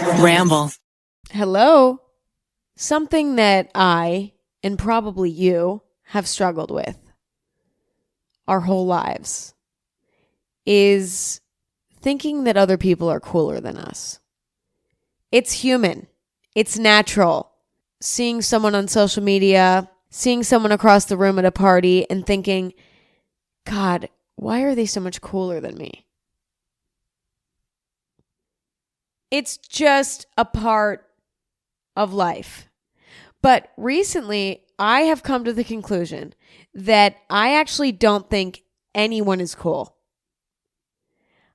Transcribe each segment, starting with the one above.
Ramble. Hello. Something that I, and probably you, have struggled with our whole lives is thinking that other people are cooler than us. It's human. It's natural. Seeing someone on social media, seeing someone across the room at a party and thinking, God, why are they so much cooler than me? It's just a part of life. But recently, I have come to the conclusion that I actually don't think anyone is cool.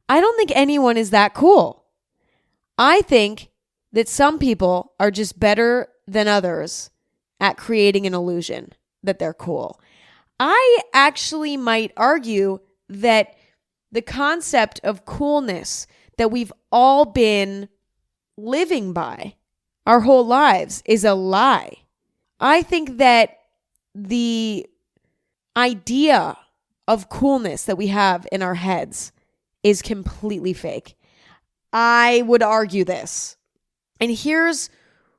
I don't think anyone is that cool. I think that some people are just better than others at creating an illusion that they're cool. I actually might argue that the concept of coolness that we've all been living by our whole lives is a lie. I think that the idea of coolness that we have in our heads is completely fake. I would argue this. And here's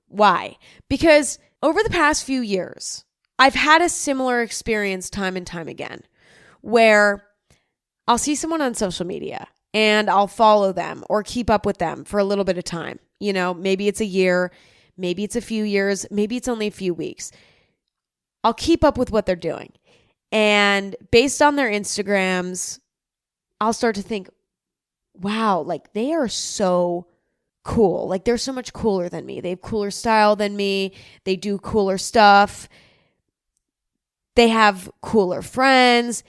why. Because over the past few years, I've had a similar experience time and time again where I'll see someone on social media and I'll follow them or keep up with them for a little bit of time. You know, maybe it's a year, maybe it's a few years, maybe it's only a few weeks. I'll keep up with what they're doing. And based on their Instagrams, I'll start to think, wow, like they are so cool. Like they're so much cooler than me. They have cooler style than me. They do cooler stuff. They have cooler friends.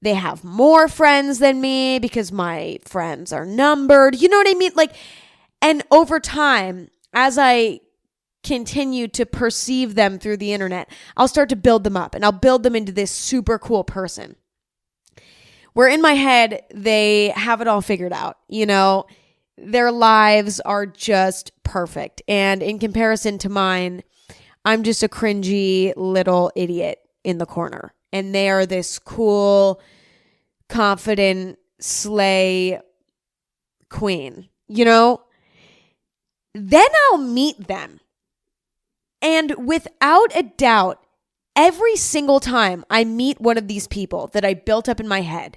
They have more friends than me because my friends are numbered. You know what I mean? Like, and over time, as I continue to perceive them through the internet, I'll start to build them up and I'll build them into this super cool person. Where in my head, they have it all figured out. You know, their lives are just perfect. And in comparison to mine, I'm just a cringy little idiot in the corner. And they are this cool, confident slay queen, you know? Then I'll meet them. And without a doubt, every single time I meet one of these people that I built up in my head,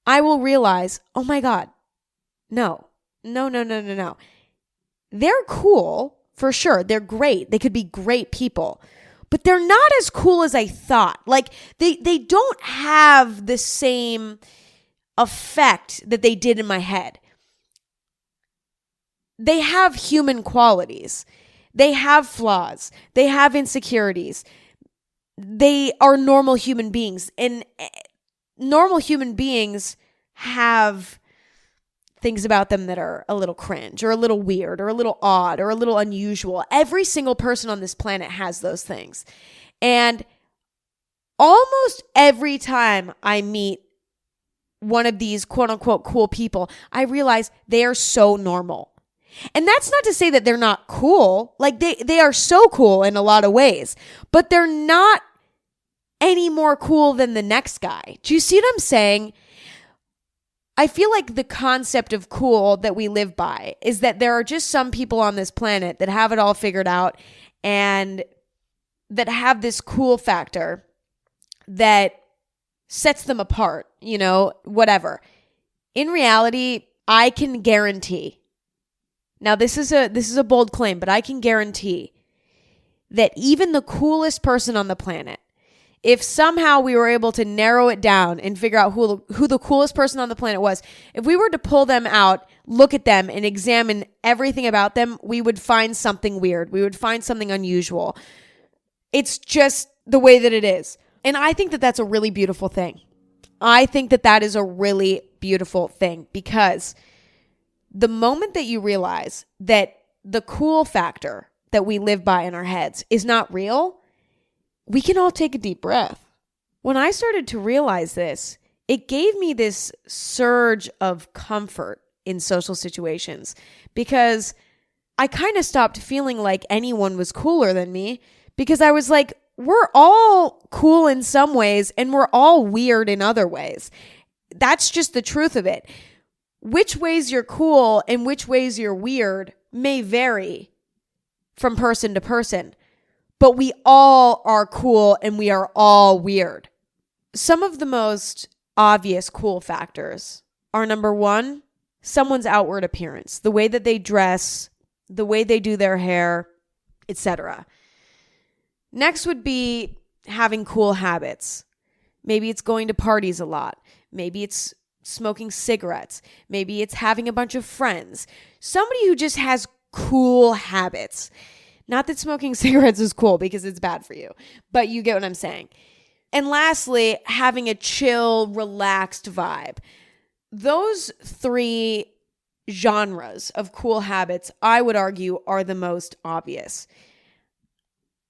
I will realize, oh my God, no. They're cool, for sure. They're great. They could be great people. But they're not as cool as I thought. Like, they don't have the same effect that they did in my head. They have human qualities. They have flaws. They have insecurities. They are normal human beings. And normal human beings have things about them that are a little cringe or a little weird or a little odd or a little unusual. Every single person on this planet has those things. And almost every time I meet one of these quote unquote cool people, I realize they are so normal. And that's not to say that they're not cool. Like they are so cool in a lot of ways, but they're not any more cool than the next guy. Do you see what I'm saying? I feel like the concept of cool that we live by is that there are just some people on this planet that have it all figured out and that have this cool factor that sets them apart, you know, whatever. In reality, I can guarantee. Now, this is a bold claim, but I can guarantee that even the coolest person on the planet, if somehow we were able to narrow it down and figure out who the coolest person on the planet was, if we were to pull them out, look at them and examine everything about them, we would find something weird. We would find something unusual. It's just the way that it is. And I think that that's a really beautiful thing. I think that that is a really beautiful thing because the moment that you realize that the cool factor that we live by in our heads is not real, we can all take a deep breath. When I started to realize this, it gave me this surge of comfort in social situations because I kind of stopped feeling like anyone was cooler than me because I was like, we're all cool in some ways and we're all weird in other ways. That's just the truth of it. Which ways you're cool and which ways you're weird may vary from person to person, but we all are cool and we are all weird. Some of the most obvious cool factors are, number one, someone's outward appearance, the way that they dress, the way they do their hair, etc. Next would be having cool habits. Maybe it's going to parties a lot. Maybe it's smoking cigarettes. Maybe it's having a bunch of friends. Somebody who just has cool habits. Not that smoking cigarettes is cool because it's bad for you, but you get what I'm saying. And lastly, having a chill, relaxed vibe. Those three genres of cool habits, I would argue, are the most obvious.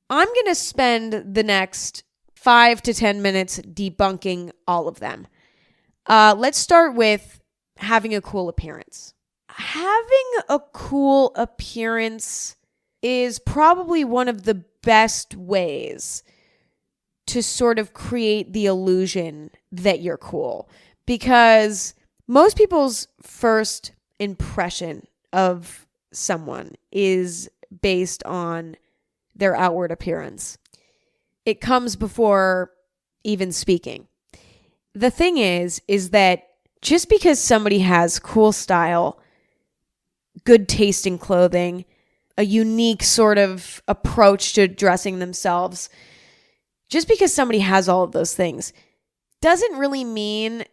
I'm going to spend the next 5 to 10 minutes debunking all of them. Let's start with having a cool appearance. Having a cool appearance is probably one of the best ways to sort of create the illusion that you're cool, because most people's first impression of someone is based on their outward appearance. It comes before even speaking. The thing is that just because somebody has cool style, good taste in clothing, a unique sort of approach to dressing themselves, just because somebody has all of those things doesn't really mean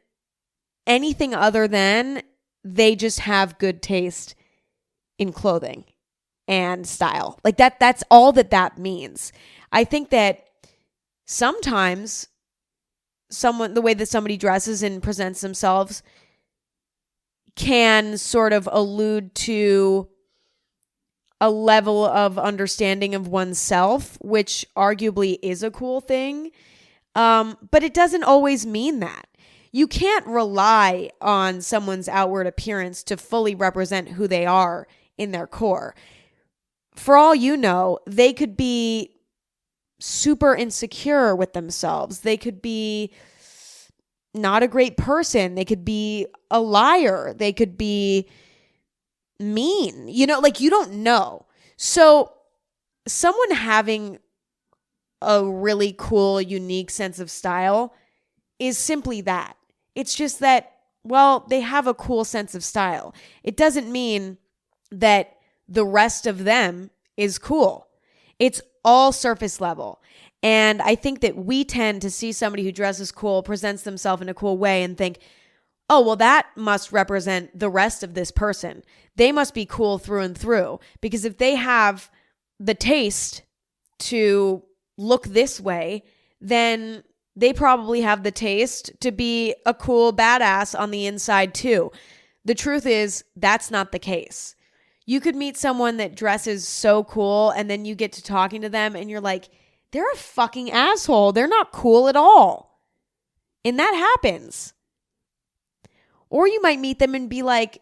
anything other than they just have good taste in clothing and style. Like that's all that means. I think that sometimes the way that somebody dresses and presents themselves can sort of allude to a level of understanding of oneself, which arguably is a cool thing. But it doesn't always mean that. You can't rely on someone's outward appearance to fully represent who they are in their core. For all you know, they could be super insecure with themselves. They could be not a great person. They could be a liar. They could be mean. You don't know. So someone having a really cool, unique sense of style is simply that. It's just that, well, they have a cool sense of style. It doesn't mean that the rest of them is cool. It's all surface level. And I think that we tend to see somebody who dresses cool, presents themselves in a cool way, and think, oh, well, that must represent the rest of this person. They must be cool through and through. Because if they have the taste to look this way, then they probably have the taste to be a cool badass on the inside too. The truth is, that's not the case. You could meet someone that dresses so cool, and then you get to talking to them and you're like, they're a fucking asshole. They're not cool at all. And that happens. Or you might meet them and be like,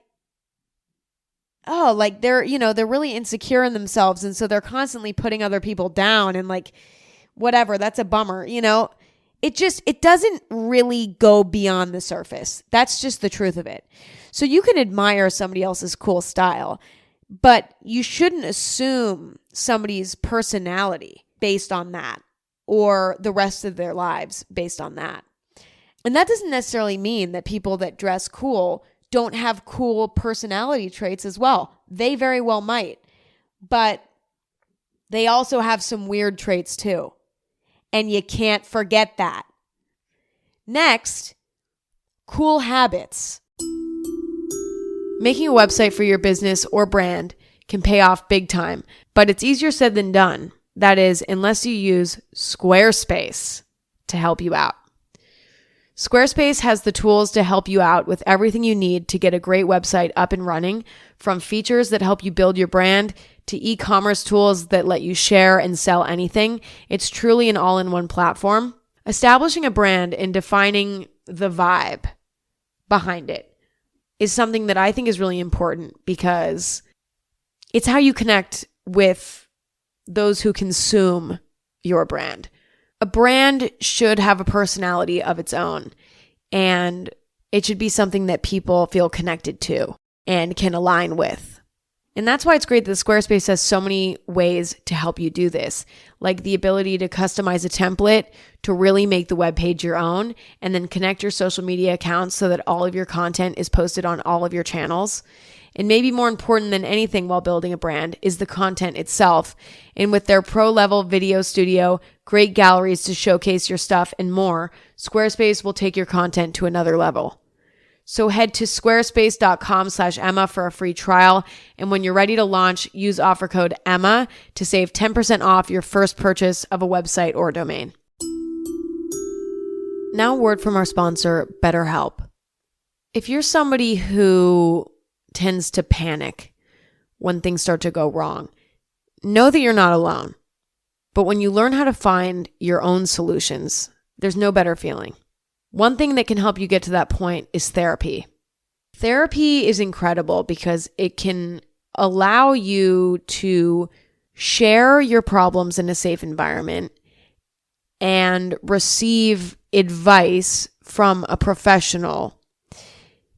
oh, like they're really insecure in themselves. And so they're constantly putting other people down and like, whatever, that's a bummer. It doesn't really go beyond the surface. That's just the truth of it. So you can admire somebody else's cool style, but you shouldn't assume somebody's personality based on that or the rest of their lives based on that. And that doesn't necessarily mean that people that dress cool don't have cool personality traits as well. They very well might, but they also have some weird traits too. And you can't forget that. Next, cool habits. Making a website for your business or brand can pay off big time, but it's easier said than done. That is, unless you use Squarespace to help you out. Squarespace has the tools to help you out with everything you need to get a great website up and running, from features that help you build your brand to e-commerce tools that let you share and sell anything. It's truly an all-in-one platform. Establishing a brand and defining the vibe behind it is something that I think is really important, because it's how you connect with those who consume your brand. A brand should have a personality of its own, and it should be something that people feel connected to and can align with. And that's why it's great that Squarespace has so many ways to help you do this, like the ability to customize a template to really make the web page your own, and then connect your social media accounts so that all of your content is posted on all of your channels. And maybe more important than anything while building a brand is the content itself. And with their pro-level video studio, great galleries to showcase your stuff, and more, Squarespace will take your content to another level. So head to squarespace.com/Emma for a free trial. And when you're ready to launch, use offer code Emma to save 10% off your first purchase of a website or domain. Now a word from our sponsor, BetterHelp. If you're somebody who tends to panic when things start to go wrong, know that you're not alone. But when you learn how to find your own solutions, there's no better feeling. One thing that can help you get to that point is therapy. Therapy is incredible because it can allow you to share your problems in a safe environment and receive advice from a professional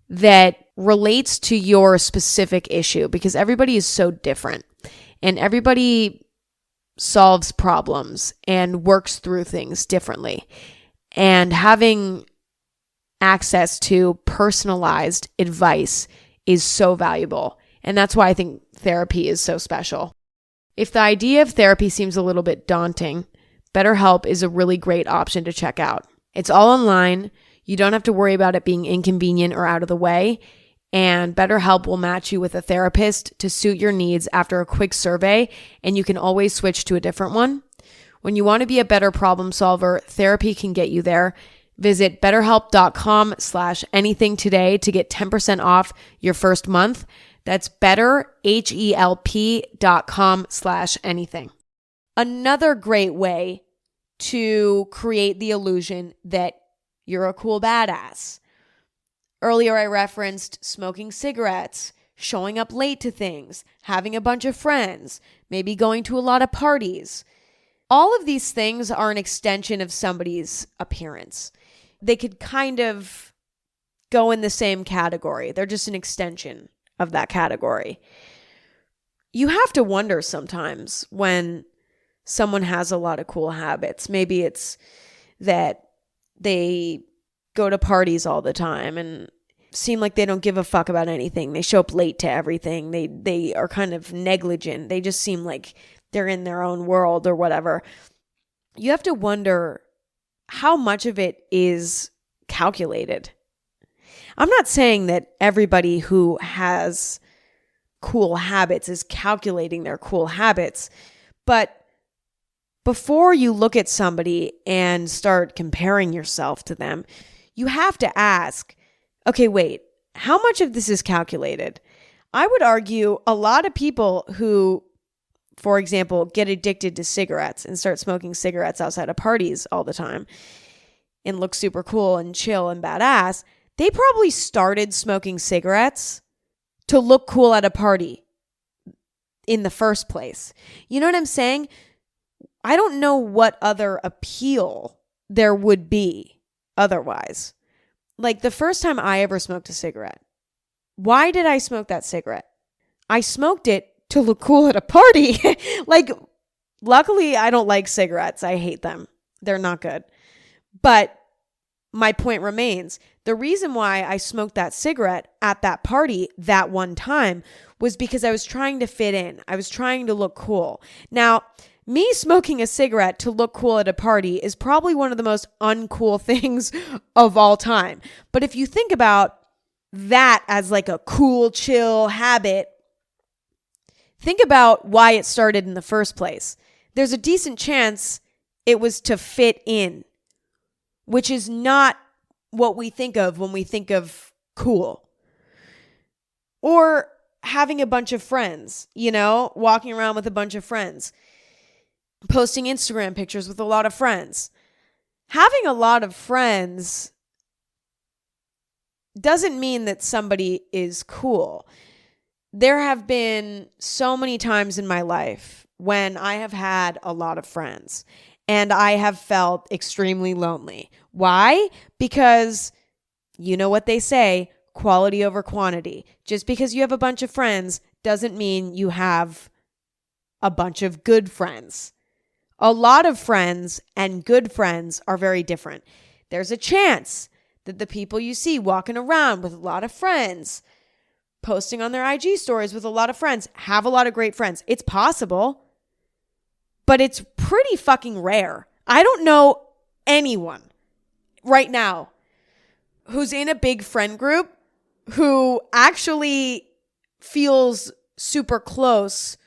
that relates to your specific issue, because everybody is so different and everybody solves problems and works through things differently. And having access to personalized advice is so valuable. And that's why I think therapy is so special. If the idea of therapy seems a little bit daunting, BetterHelp is a really great option to check out. It's all online. You don't have to worry about it being inconvenient or out of the way. And BetterHelp will match you with a therapist to suit your needs after a quick survey, and you can always switch to a different one. When you want to be a better problem solver, therapy can get you there. Visit betterhelp.com/anything today to get 10% off your first month. That's betterhelp.com/anything. Another great way to create the illusion that you're a cool badass. Earlier, I referenced smoking cigarettes, showing up late to things, having a bunch of friends, maybe going to a lot of parties. All of these things are an extension of somebody's appearance. They could kind of go in the same category. They're just an extension of that category. You have to wonder sometimes when someone has a lot of cool habits. Maybe it's that they go to parties all the time and seem like they don't give a fuck about anything. They show up late to everything. They are kind of negligent. They just seem like they're in their own world or whatever. You have to wonder how much of it is calculated. I'm not saying that everybody who has cool habits is calculating their cool habits, but before you look at somebody and start comparing yourself to them, you have to ask, okay, wait, how much of this is calculated? I would argue a lot of people who, for example, get addicted to cigarettes and start smoking cigarettes outside of parties all the time and look super cool and chill and badass, they probably started smoking cigarettes to look cool at a party in the first place. You know what I'm saying? I don't know what other appeal there would be otherwise. Like the first time I ever smoked a cigarette, why did I smoke that cigarette? I smoked it to look cool at a party. Like, luckily, I don't like cigarettes. I hate them. They're not good. But my point remains. The reason why I smoked that cigarette at that party that one time was because I was trying to fit in. I was trying to look cool. Now, me smoking a cigarette to look cool at a party is probably one of the most uncool things of all time. But if you think about that as like a cool, chill habit, think about why it started in the first place. There's a decent chance it was to fit in, which is not what we think of when we think of cool. Or having a bunch of friends, walking around with a bunch of friends, posting Instagram pictures with a lot of friends. Having a lot of friends doesn't mean that somebody is cool. There have been so many times in my life when I have had a lot of friends and I have felt extremely lonely. Why? Because you know what they say, quality over quantity. Just because you have a bunch of friends doesn't mean you have a bunch of good friends. A lot of friends and good friends are very different. There's a chance that the people you see walking around with a lot of friends, posting on their IG stories with a lot of friends, have a lot of great friends. It's possible, but it's pretty fucking rare. I don't know anyone right now who's in a big friend group who actually feels super close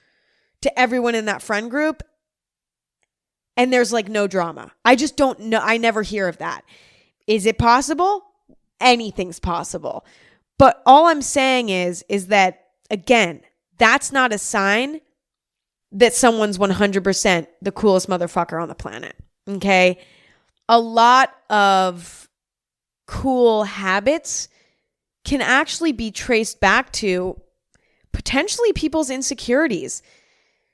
to everyone in that friend group and there's like no drama. I just don't know. I never hear of that. Is it possible? Anything's possible. But all I'm saying is that, again, that's not a sign that someone's 100% the coolest motherfucker on the planet. Okay? A lot of cool habits can actually be traced back to potentially people's insecurities.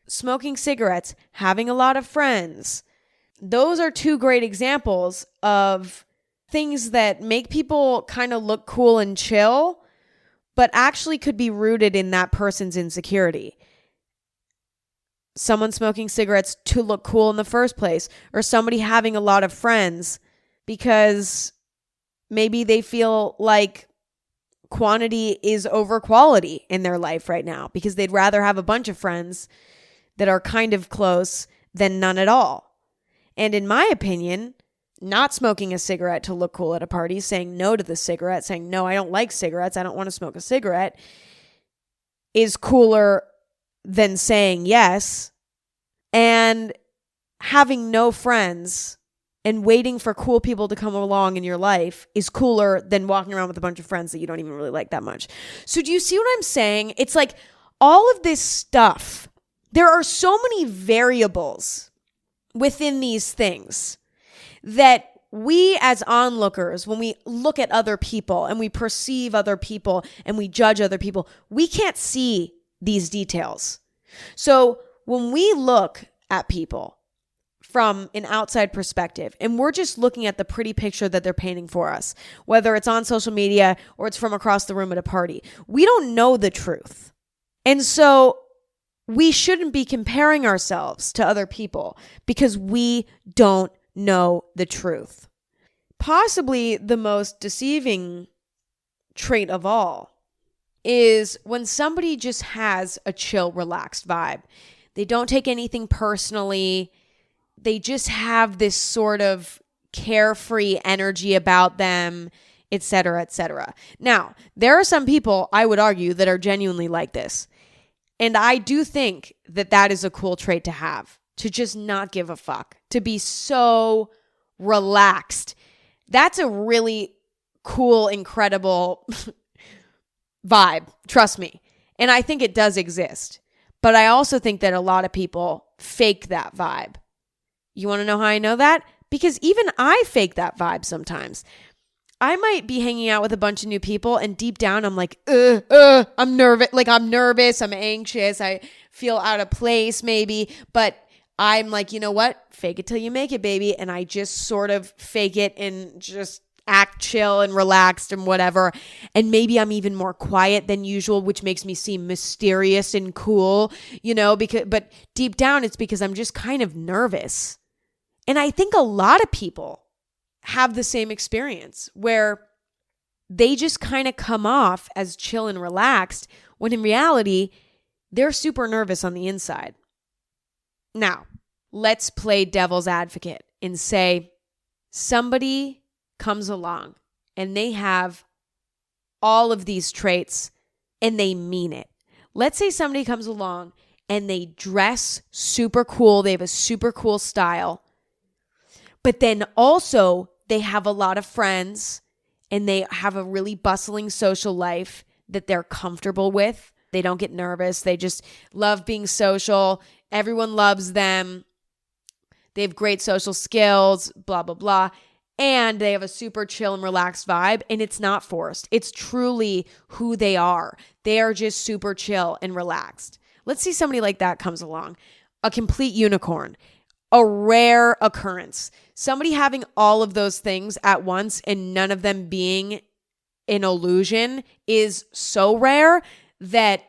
Smoking cigarettes, having a lot of friends. Those are two great examples of things that make people kind of look cool and chill, but actually could be rooted in that person's insecurity. Someone smoking cigarettes to look cool in the first place, or somebody having a lot of friends because maybe they feel like quantity is over quality in their life right now because they'd rather have a bunch of friends that are kind of close than none at all. And in my opinion, not smoking a cigarette to look cool at a party, saying no to the cigarette, saying, no, I don't like cigarettes, I don't want to smoke a cigarette, is cooler than saying yes. And having no friends and waiting for cool people to come along in your life is cooler than walking around with a bunch of friends that you don't even really like that much. So do you see what I'm saying? It's like all of this stuff, there are so many variables within these things that we as onlookers, when we look at other people and we perceive other people and we judge other people, we can't see these details. So when we look at people from an outside perspective and we're just looking at the pretty picture that they're painting for us, whether it's on social media or it's from across the room at a party, we don't know the truth. And so we shouldn't be comparing ourselves to other people because we don't know the truth. Possibly the most deceiving trait of all is when somebody just has a chill, relaxed vibe. They don't take anything personally. They just have this sort of carefree energy about them, etc., etc. Now, there are some people, I would argue, that are genuinely like this. And I do think that that is a cool trait to have, to just not give a fuck, to be so relaxed. That's a really cool, incredible vibe, trust me. And I think it does exist. But I also think that a lot of people fake that vibe. You want to know how I know that? Because even I fake that vibe sometimes. I might be hanging out with a bunch of new people and deep down I'm like, I'm nervous. Like I'm nervous. I'm anxious. I feel out of place maybe. But I'm like, you know what? Fake it till you make it, baby. And I just sort of fake it and just act chill and relaxed and whatever. And maybe I'm even more quiet than usual, which makes me seem mysterious and cool, but deep down it's because I'm just kind of nervous. And I think a lot of people have the same experience where they just kind of come off as chill and relaxed when in reality, they're super nervous on the inside. Now, let's play devil's advocate and say somebody comes along and they have all of these traits and they mean it. Let's say somebody comes along and they dress super cool. They have a super cool style, but then also they have a lot of friends and they have a really bustling social life that they're comfortable with. They don't get nervous. They just love being social. Everyone loves them. They have great social skills, blah, blah, blah. And they have a super chill and relaxed vibe. And it's not forced. It's truly who they are. They are just super chill and relaxed. Let's see somebody like that comes along. A complete unicorn. A rare occurrence. Somebody having all of those things at once and none of them being an illusion is so rare that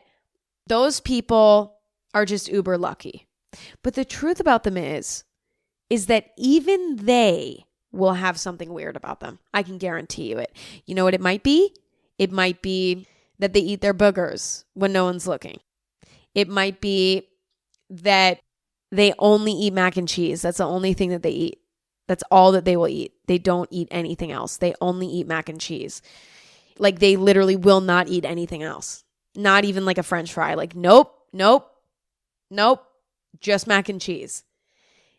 those people are just uber lucky. But the truth about them is that even they will have something weird about them. I can guarantee you it. You know what it might be? It might be that they eat their boogers when no one's looking. It might be that they only eat mac and cheese. That's the only thing that they eat. That's all that they will eat. They don't eat anything else. They only eat mac and cheese. Like they literally will not eat anything else. Not even like a French fry. Like, nope, just mac and cheese.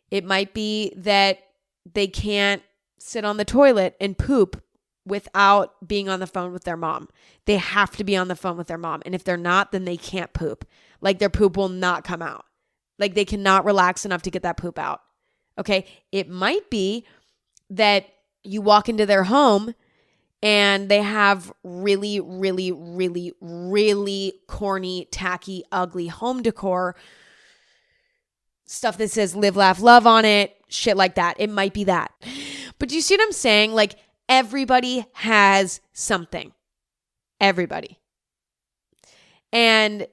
It might be that they can't sit on the toilet and poop without being on the phone with their mom. They have to be on the phone with their mom. And if they're not, then they can't poop. Like their poop will not come out. Like they cannot relax enough to get that poop out. Okay. It might be that you walk into their home and they have really, really, really, really corny, tacky, ugly home decor. Stuff that says live, laugh, love on it. Shit like that. It might be that. But do you see what I'm saying? Like everybody has something. Everybody. And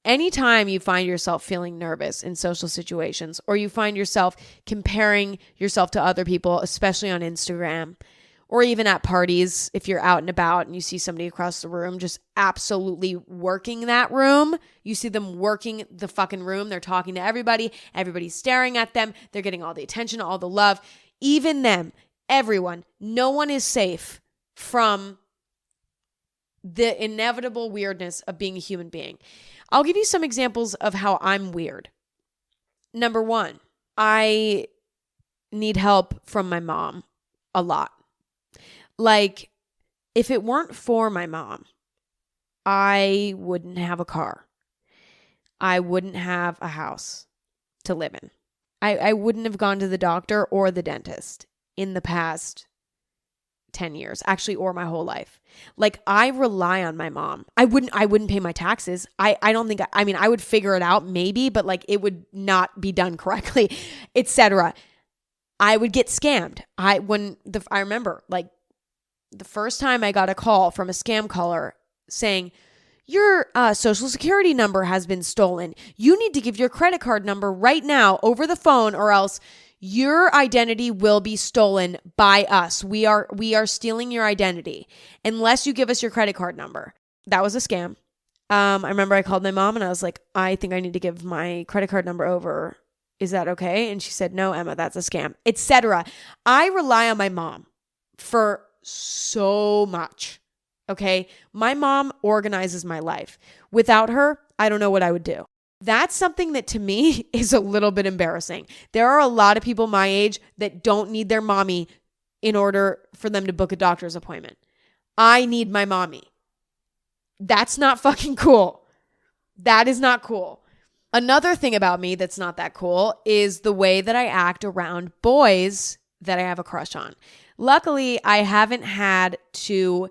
anytime you find yourself feeling nervous in social situations, or you find yourself comparing yourself to other people, especially on Instagram, or even at parties, if you're out and about and you see somebody across the room just absolutely working that room, you see them working the fucking room, they're talking to everybody, everybody's staring at them, they're getting all the attention, all the love, even them, everyone, no one is safe from the inevitable weirdness of being a human being. I'll give you some examples of how I'm weird. Number one, I need help from my mom a lot. Like, if it weren't for my mom, I wouldn't have a car. I wouldn't have a house to live in. I wouldn't have gone to the doctor or the dentist in the past 10 years, actually, or my whole life. Like, I rely on my mom. I wouldn't pay my taxes. I don't think, I mean, I would figure it out maybe, but like it would not be done correctly, etc. I would get scammed. I remember like the first time I got a call from a scam caller saying, your social security number has been stolen. You need to give your credit card number right now over the phone, or else your identity will be stolen by us. We are stealing your identity unless you give us your credit card number. That was a scam. I remember I called my mom and I was like, I think I need to give my credit card number over. Is that okay? And she said, no, Emma, that's a scam, etc. I rely on my mom for so much. Okay. My mom organizes my life. Without her, I don't know what I would do. That's something that to me is a little bit embarrassing. There are a lot of people my age that don't need their mommy in order for them to book a doctor's appointment. I need my mommy. That's not fucking cool. That is not cool. Another thing about me that's not that cool is the way that I act around boys that I have a crush on. Luckily, I haven't had to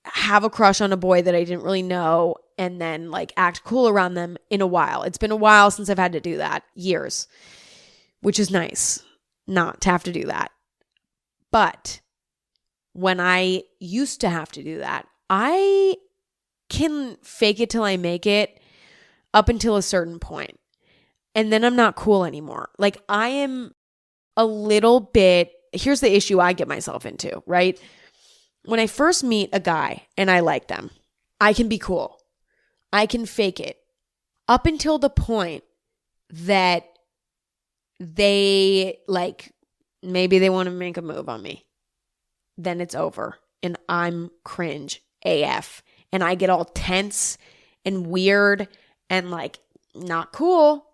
have a crush on a boy that I didn't really know and then like act cool around them in a while. It's been a while since I've had to do that, years, which is nice not to have to do that. But when I used to have to do that, I can fake it till I make it up until a certain point. And then I'm not cool anymore. Like I am a little bit, here's the issue I get myself into, right? When I first meet a guy and I like them, I can be cool. I can fake it up until the point that they like, maybe they want to make a move on me. Then it's over and I'm cringe AF and I get all tense and weird and like not cool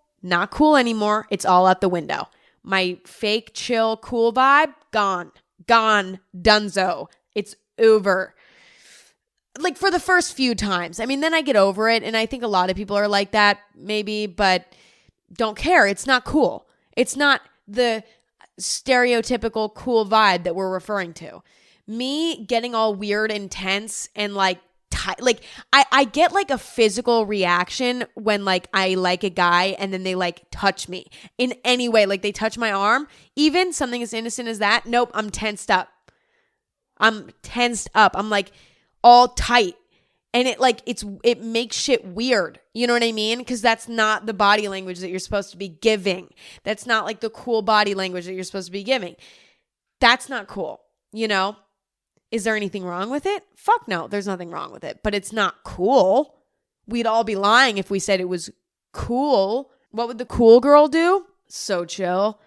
anymore. It's all out the window. My fake, chill, cool vibe, gone, dunzo. It's over. Like for the first few times. I mean, then I get over it. And I think a lot of people are like that maybe, but don't care. It's not cool. It's not the stereotypical cool vibe that we're referring to. Me getting all weird and tense and like I get like a physical reaction when like I like a guy and then they like touch me in any way. Like they touch my arm, even something as innocent as that. Nope, I'm tensed up. I'm like, all tight. And it makes shit weird. You know what I mean? Because that's not the body language that you're supposed to be giving. That's not like the cool body language that you're supposed to be giving. That's not cool. You know? Is there anything wrong with it? Fuck no, there's nothing wrong with it. But it's not cool. We'd all be lying if we said it was cool. What would the cool girl do? So chill.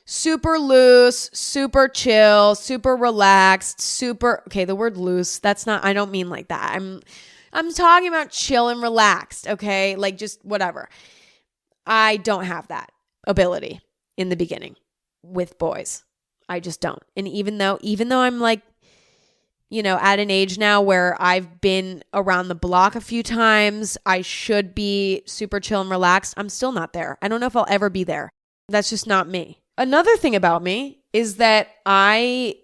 Super loose, super chill, super relaxed, okay, the word loose, I don't mean like that. I'm talking about chill and relaxed, okay? Like just whatever. I don't have that ability in the beginning with boys. I just don't. And even though I'm like, you know, at an age now where I've been around the block a few times, I should be super chill and relaxed. I'm still not there. I don't know if I'll ever be there. That's just not me. Another thing about me is that I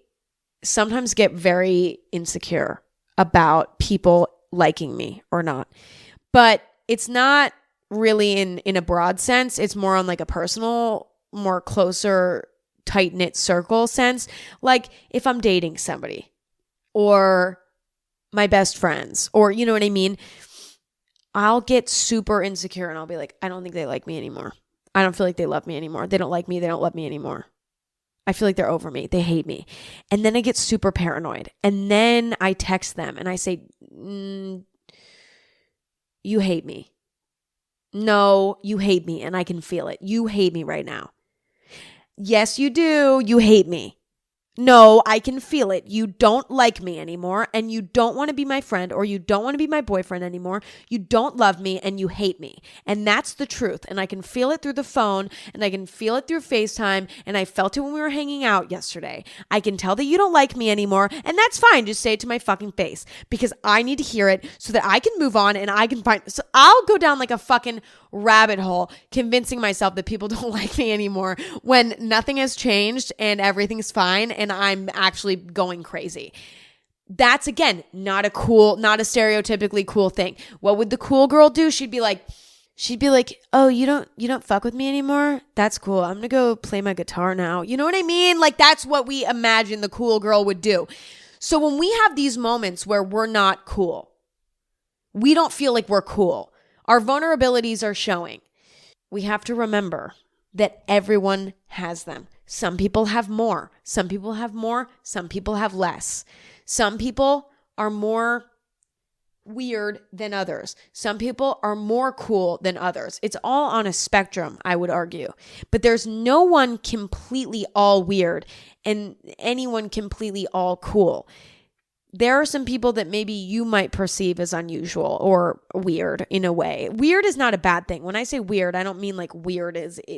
sometimes get very insecure about people liking me or not. But it's not really in a broad sense. It's more on like a personal, more closer, tight-knit circle sense. Like if I'm dating somebody or my best friends or you know what I mean? I'll get super insecure and I'll be like, I don't think they like me anymore. I don't feel like they love me anymore. They don't like me. They don't love me anymore. I feel like they're over me. They hate me. And then I get super paranoid. And then I text them and I say, you hate me. No, you hate me. And I can feel it. You hate me right now. Yes, you do. You hate me. No, I can feel it. You don't like me anymore and you don't want to be my friend or you don't want to be my boyfriend anymore. You don't love me and you hate me. And that's the truth. And I can feel it through the phone and I can feel it through FaceTime. And I felt it when we were hanging out yesterday. I can tell that you don't like me anymore and that's fine. Just say it to my fucking face because I need to hear it so that I can move on and I can so I'll go down like a fucking rabbit hole convincing myself that people don't like me anymore when nothing has changed and everything's fine and I'm actually going crazy. That's again not a stereotypically cool thing. What would the cool girl do? She'd be like, "Oh, you don't fuck with me anymore? That's cool. I'm going to go play my guitar now." You know what I mean? Like that's what we imagine the cool girl would do. So when we have these moments where we're not cool, we don't feel like we're cool. Our vulnerabilities are showing. We have to remember that everyone has them. Some people have more. Some people have more. Some people have less. Some people are more weird than others. Some people are more cool than others. It's all on a spectrum, I would argue. But there's no one completely all weird and anyone completely all cool. There are some people that maybe you might perceive as unusual or weird in a way. Weird is not a bad thing. When I say weird, I don't mean like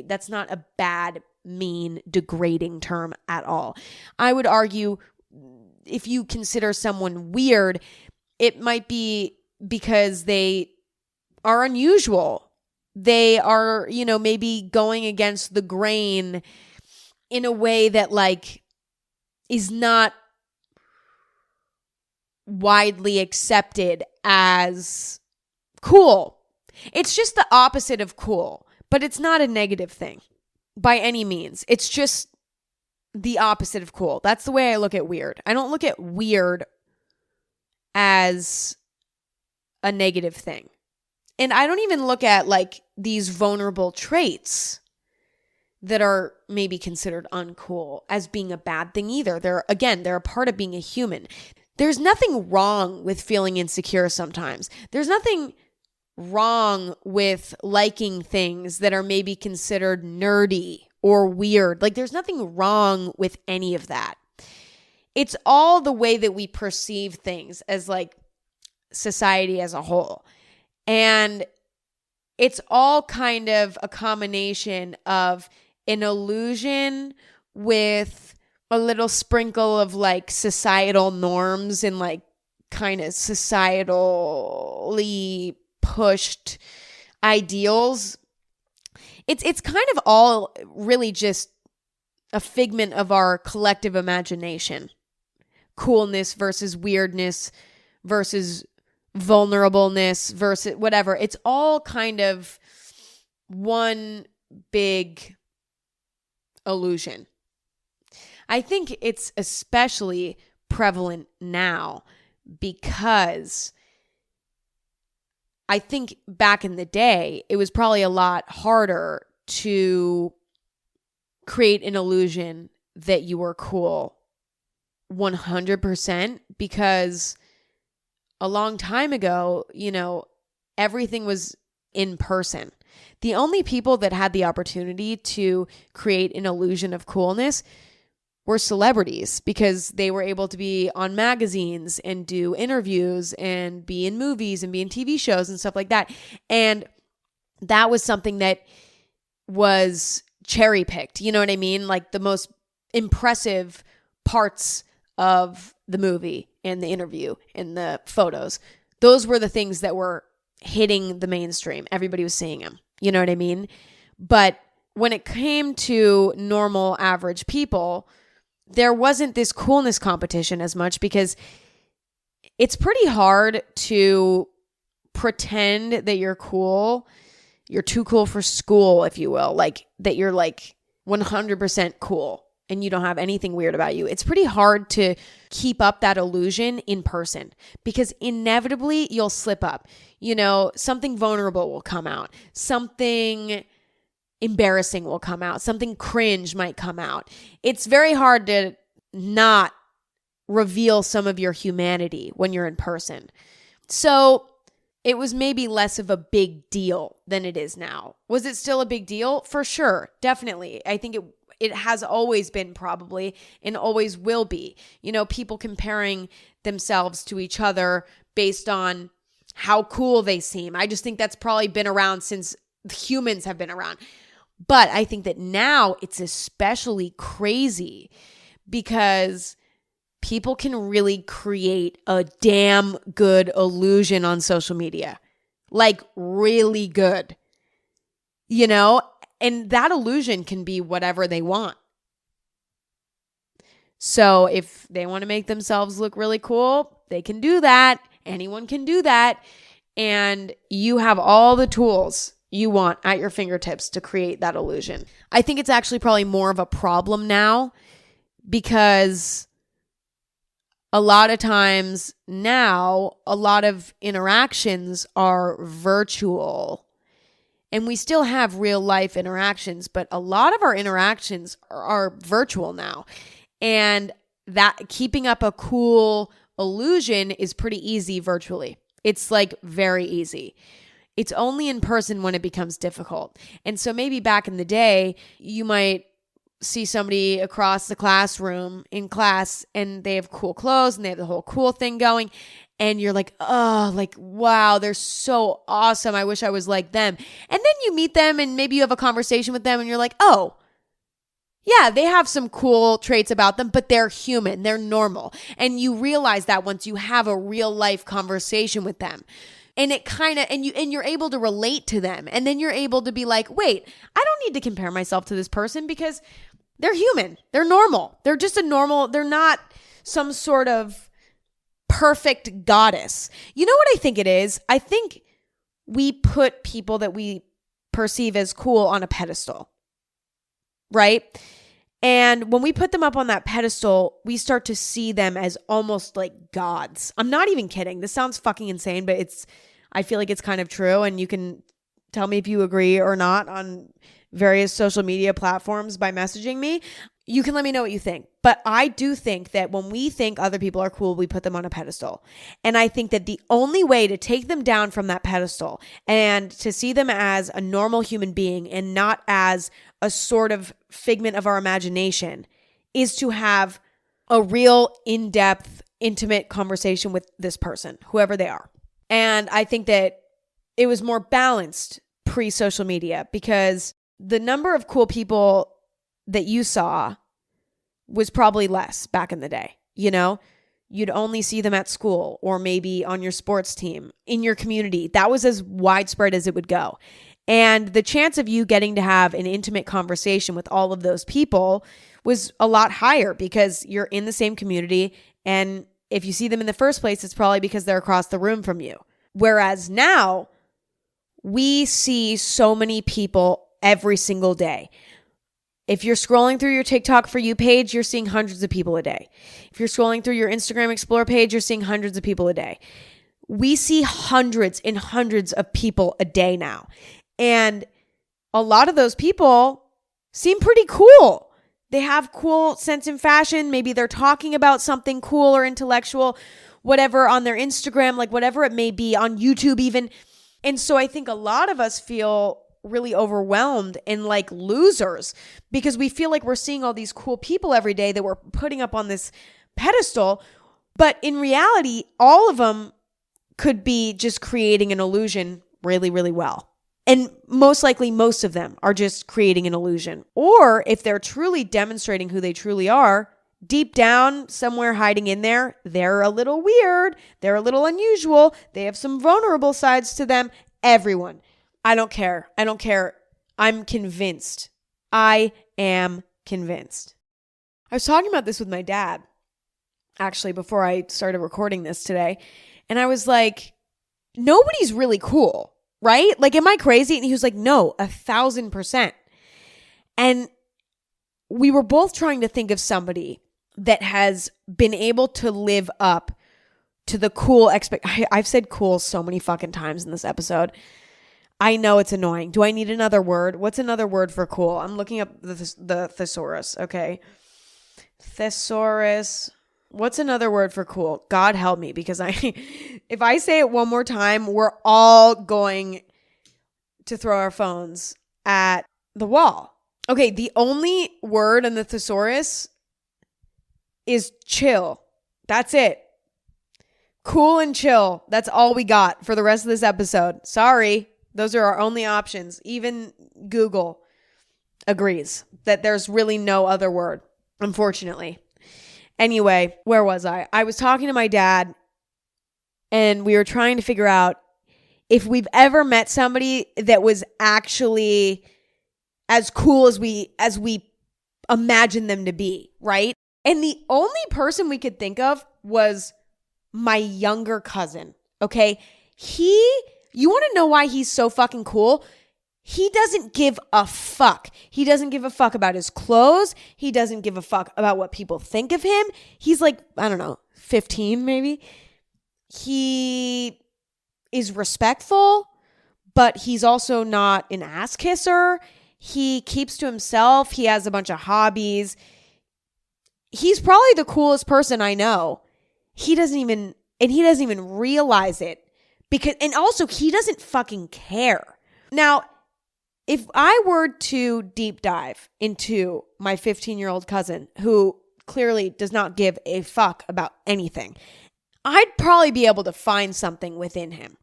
that's not a bad, mean, degrading term at all. I would argue if you consider someone weird, it might be because they are unusual. They are, maybe going against the grain in a way that like is not widely accepted as cool. It's just the opposite of cool, but it's not a negative thing by any means. It's just the opposite of cool. That's the way I look at weird. I don't look at weird as a negative thing. And I don't even look at like these vulnerable traits that are maybe considered uncool as being a bad thing either. They're a part of being a human. There's nothing wrong with feeling insecure sometimes. There's nothing wrong with liking things that are maybe considered nerdy or weird. Like there's nothing wrong with any of that. It's all the way that we perceive things as like society as a whole. And it's all kind of a combination of an illusion with a little sprinkle of like societal norms and like kind of societally pushed ideals. It's kind of all really just a figment of our collective imagination. Coolness versus weirdness versus vulnerableness versus whatever. It's all kind of one big illusion. I think it's especially prevalent now because I think back in the day, it was probably a lot harder to create an illusion that you were cool 100% because a long time ago, everything was in person. The only people that had the opportunity to create an illusion of coolness were celebrities because they were able to be on magazines and do interviews and be in movies and be in TV shows and stuff like that. And that was something that was cherry picked. You know what I mean? Like the most impressive parts of the movie and the interview and the photos. Those were the things that were hitting the mainstream. Everybody was seeing them. You know what I mean? But when it came to normal, average people, there wasn't this coolness competition as much because it's pretty hard to pretend that you're cool. You're too cool for school, if you will. Like that you're like 100% cool and you don't have anything weird about you. It's pretty hard to keep up that illusion in person because inevitably you'll slip up. Something vulnerable will come out. Something embarrassing will come out. Something cringe might come out. It's very hard to not reveal some of your humanity when you're in person. So it was maybe less of a big deal than it is now. Was it still a big deal? For sure. Definitely. I think it has always been probably and always will be. People comparing themselves to each other based on how cool they seem. I just think that's probably been around since humans have been around. But I think that now it's especially crazy because people can really create a damn good illusion on social media. Like really good. And that illusion can be whatever they want. So if they want to make themselves look really cool, they can do that. Anyone can do that. And you have all the tools you want at your fingertips to create that illusion. I think it's actually probably more of a problem now because a lot of times now, a lot of interactions are virtual. And we still have real life interactions, but a lot of our interactions are virtual now. And that keeping up a cool illusion is pretty easy virtually. It's like very easy. It's only in person when it becomes difficult. And so maybe back in the day, you might see somebody across the classroom in class and they have cool clothes and they have the whole cool thing going. And you're like, oh, like, wow, they're so awesome. I wish I was like them. And then you meet them and maybe you have a conversation with them and you're like, oh, yeah, they have some cool traits about them, but they're human. They're normal. And you realize that once you have a real life conversation with them. And it kind of, and you're able to relate to them. And then you're able to be like, wait, I don't need to compare myself to this person because they're human. They're normal. They're just they're not some sort of perfect goddess. You know what I think it is? I think we put people that we perceive as cool on a pedestal, right? And when we put them up on that pedestal, we start to see them as almost like gods. I'm not even kidding. This sounds fucking insane, but I feel like it's kind of true. And you can tell me if you agree or not on various social media platforms by messaging me. You can let me know what you think. But I do think that when we think other people are cool, we put them on a pedestal. And I think that the only way to take them down from that pedestal and to see them as a normal human being and not as a sort of figment of our imagination is to have a real in-depth, intimate conversation with this person, whoever they are. And I think that it was more balanced pre-social media because the number of cool people that you saw was probably less back in the day. You'd only see them at school or maybe on your sports team, in your community. That was as widespread as it would go. And the chance of you getting to have an intimate conversation with all of those people was a lot higher because you're in the same community. And if you see them in the first place, it's probably because they're across the room from you. Whereas now, we see so many people every single day. If you're scrolling through your TikTok For You page, you're seeing hundreds of people a day. If you're scrolling through your Instagram Explore page, you're seeing hundreds of people a day. We see hundreds and hundreds of people a day now. And a lot of those people seem pretty cool. They have cool sense in fashion. Maybe they're talking about something cool or intellectual, whatever, on their Instagram, like whatever it may be, on YouTube even. And so I think a lot of us feel really overwhelmed and like losers because we feel like we're seeing all these cool people every day that we're putting up on this pedestal. But in reality, all of them could be just creating an illusion really, really well. And most likely, most of them are just creating an illusion. Or if they're truly demonstrating who they truly are, deep down, somewhere hiding in there, they're a little weird. They're a little unusual. They have some vulnerable sides to them. Everyone. I don't care. I don't care. I'm convinced. I am convinced. I was talking about this with my dad, actually, before I started recording this today. And I was like, nobody's really cool, right? Like, am I crazy? And he was like, no, 1,000%. And we were both trying to think of somebody that has been able to live up to the cool I've said cool so many fucking times in this episode. I know it's annoying. Do I need another word? What's another word for cool? I'm looking up the thesaurus, okay? Thesaurus. What's another word for cool? God help me, because if I say it one more time, we're all going to throw our phones at the wall. Okay, the only word in the thesaurus is chill. That's it. Cool and chill. That's all we got for the rest of this episode. Sorry. Those are our only options. Even Google agrees that there's really no other word, unfortunately. Anyway, where was I? I was talking to my dad and we were trying to figure out if we've ever met somebody that was actually as cool as we imagine them to be, right? And the only person we could think of was my younger cousin, okay? You want to know why he's so fucking cool? He doesn't give a fuck. He doesn't give a fuck about his clothes. He doesn't give a fuck about what people think of him. He's like, I don't know, 15 maybe. He is respectful, but he's also not an ass kisser. He keeps to himself. He has a bunch of hobbies. He's probably the coolest person I know. He doesn't even realize it. And also he doesn't fucking care. Now, if I were to deep dive into my 15-year-old cousin who clearly does not give a fuck about anything, I'd probably be able to find something within him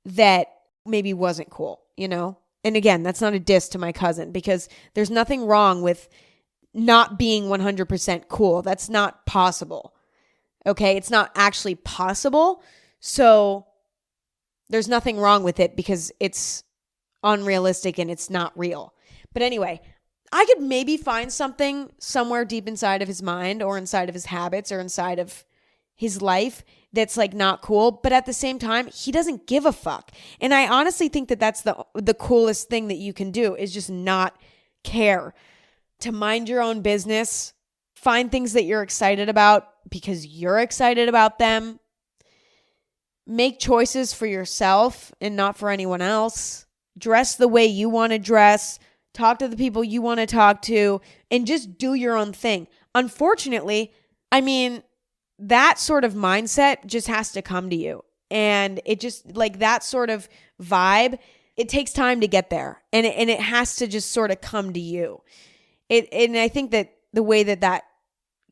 that maybe wasn't cool, you know? And again, that's not a diss to my cousin because there's nothing wrong with not being 100% cool. That's not possible. Okay? It's not actually possible. So there's nothing wrong with it because it's unrealistic and it's not real. But anyway, I could maybe find something somewhere deep inside of his mind or inside of his habits or inside of his life that's like not cool. But at the same time, he doesn't give a fuck. And I honestly think that that's the coolest thing that you can do is just not care. To mind your own business, find things that you're excited about because you're excited about them. Make choices for yourself and not for anyone else. Dress the way you want to dress. Talk to the people you want to talk to. And just do your own thing. Unfortunately, I mean, that sort of mindset just has to come to you. And it just, like that sort of vibe, it takes time to get there. And it has to just sort of come to you. And I think that the way that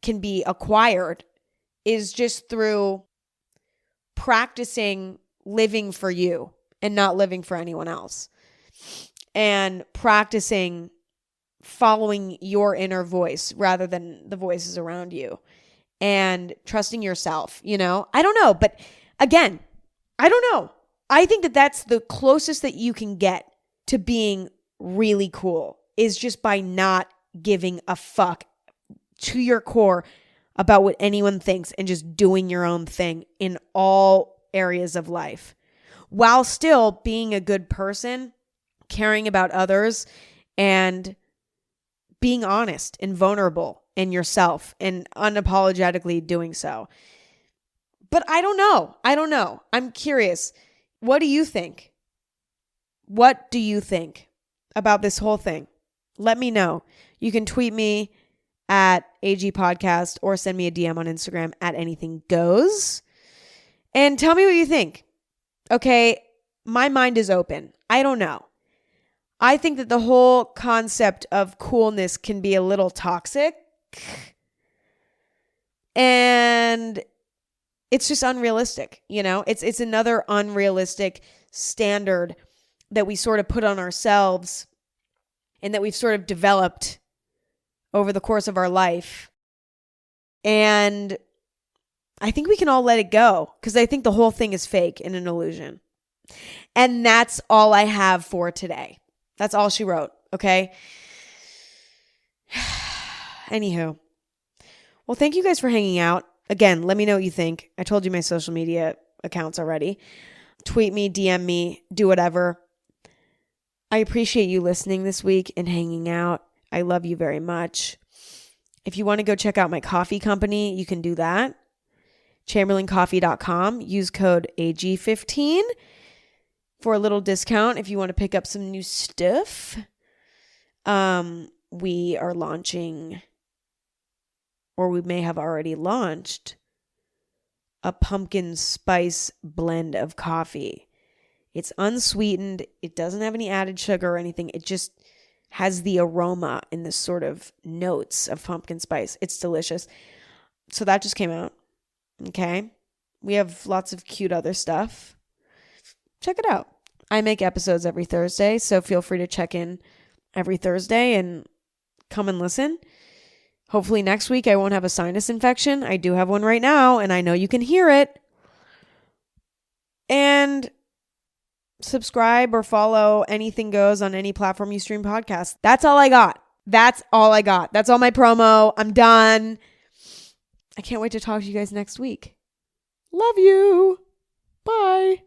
can be acquired is just through practicing living for you and not living for anyone else, and practicing following your inner voice rather than the voices around you, and trusting yourself, you know? I don't know, but again, I don't know. I think that that's the closest that you can get to being really cool is just by not giving a fuck to your core about what anyone thinks and just doing your own thing in all areas of life while still being a good person, caring about others, and being honest and vulnerable in yourself and unapologetically doing so. But I don't know. I'm curious. What do you think? What do you think about this whole thing? Let me know. You can tweet me at AG Podcast or send me a DM on Instagram at Anything Goes. And tell me what you think. Okay, my mind is open. I don't know. I think that the whole concept of coolness can be a little toxic. And it's just unrealistic, you know? It's another unrealistic standard that we sort of put on ourselves and that we've sort of developed over the course of our life. And I think we can all let it go because I think the whole thing is fake and an illusion. And that's all I have for today. That's all she wrote, okay? Anywho. Well, thank you guys for hanging out. Again, let me know what you think. I told you my social media accounts already. Tweet me, DM me, do whatever. I appreciate you listening this week and hanging out. I love you very much. If you want to go check out my coffee company, you can do that. ChamberlainCoffee.com. Use code AG15 for a little discount if you want to pick up some new stuff. We are launching, or we may have already launched, a pumpkin spice blend of coffee. It's unsweetened. It doesn't have any added sugar or anything. It just has the aroma and the sort of notes of pumpkin spice. It's delicious. So that just came out. Okay. We have lots of cute other stuff. Check it out. I make episodes every Thursday, so feel free to check in every Thursday and come and listen. Hopefully next week I won't have a sinus infection. I do have one right now, and I know you can hear it. And subscribe or follow Anything Goes on any platform you stream podcasts. That's all I got. That's all my promo. I'm done. I can't wait to talk to you guys next week. Love you. Bye.